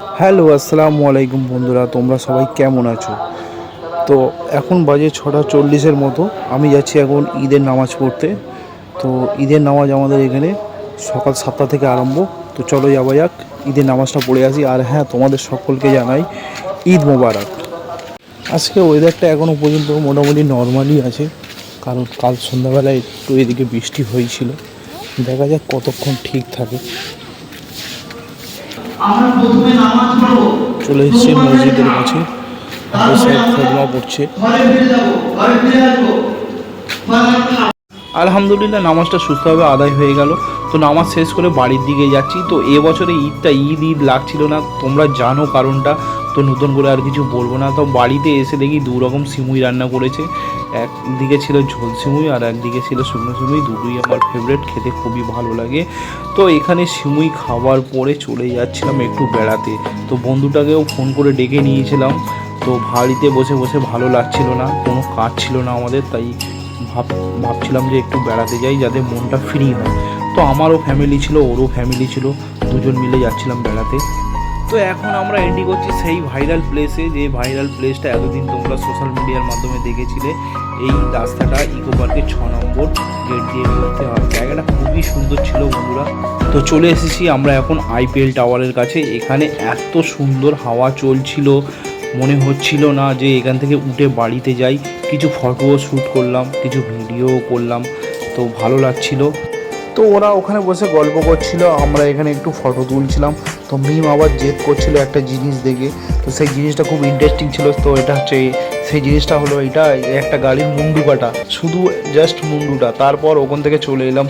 Hello, আসসালামু আলাইকুম বন্ধুরা, তোমরা সবাই কেমন আছো? তো এখন বাজে 6:40 মতো। আমি যাচ্ছি এখন ঈদের নামাজ পড়তে। তো ঈদের নামাজ আমাদের এখানে সকাল 7টা থেকে আরম্ভ। তো চলো যাওয়া যাক, ঈদের নামাজটা পড়ে আসি। আর হ্যাঁ, তোমাদের সকলকে জানাই ঈদ মোবারক। আজকে ওয়েদারটা এখনও পর্যন্ত মোটামুটি নর্মালই আছে, কারণ কাল সন্ধ্যাবেলায় একটু এদিকে বৃষ্টি হয়েছিল। দেখা যাক কতক্ষণ ঠিক থাকে। চলে এসেছি মসজিদের কাছে, খতমা পড়ছে। আলহামদুলিল্লাহ নামাজটা সুস্থভাবে আদায় হয়ে গেল। তো নামাজ শেষ করে বাড়ির দিকে যাচ্ছি। তো এবছরে ঈদটা ঈদ ঈদ লাগছিল না, তোমরা জানো কারণটা, তো নতুন করে আর কিছু বলবো না। তো বাড়িতে এসে দেখি দু রকম সিমুই রান্না করেছে। একদিকে ছিল ঝোল সিমুই আর একদিকে ছিল শুকনো সিমুই। দুটোই আমার ফেভারিট, খেতে খুবই ভালো লাগে। তো এখানে সিমুই খাওয়ার পরে চলে যাচ্ছিলাম একটু বেড়াতে। তো বন্ধুটাকেও ফোন করে ডেকে নিয়েছিলাম। তো বাড়িতে বসে বসে ভালো লাগছিল না, কোনো কাজ ছিল না আমাদের, তাই ভাবছিলাম যে একটু বেড়াতে যাই যাতে মনটা ফ্রি হয়। তো আমারও ফ্যামিলি ছিল, ওরও ফ্যামিলি ছিল, দুজন মিলে যাচ্ছিলাম বেড়াতে। তো এখন আমরা এন্ট্রি করছি সেই ভাইরাল প্লেসে, যে ভাইরাল প্লেসটা এতদিন তোমরা সোশ্যাল মিডিয়ার মাধ্যমে দেখেছিলে। এই রাস্তাটা ইকো পার্কের 6 নম্বর গেট দিয়ে ঢুকতে হয়। জায়গাটা খুবই সুন্দর ছিল বন্ধুরা। তো চলে এসেছি আমরা এখন আইপিএল টাওয়ারের কাছে। এখানে এত সুন্দর হাওয়া চলছিল, মনে হচ্ছিল না যে এখান থেকে উঠে বাড়িতে যাই। কিছু ফটোও শ্যুট করলাম, কিছু ভিডিও করলাম, তো ভালো লাগছিল। তো ওরা ওখানে বসে গল্প করছিল, আমরা এখানে একটু ফটো তুলছিলাম। তো মিম আবার জেদ করছিল একটা জিনিস দেখে, তো সেই জিনিসটা খুব ইন্টারেস্টিং ছিল। তো এটা হচ্ছে সেই জিনিসটা হলো এটা একটা গাড়ির মুন্ডু কাটা, শুধু জাস্ট মুন্ডুটা। তারপর ওখান থেকে চলে এলাম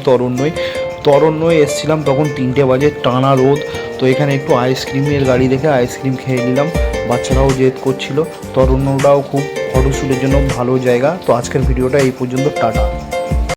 তরণ্যয় এসেছিলাম তখন 3টে বাজে, টানা রোদ। তো এখানে একটু আইসক্রিমের গাড়ি দেখে আইসক্রিম খেয়ে নিলাম। বাচ্চারাও জেদ করছিল। তরণ্যটাও খুব ফটোশ্যুটের জন্য ভালো জায়গা। তো আজকের ভিডিওটা এই পর্যন্ত, টাটা।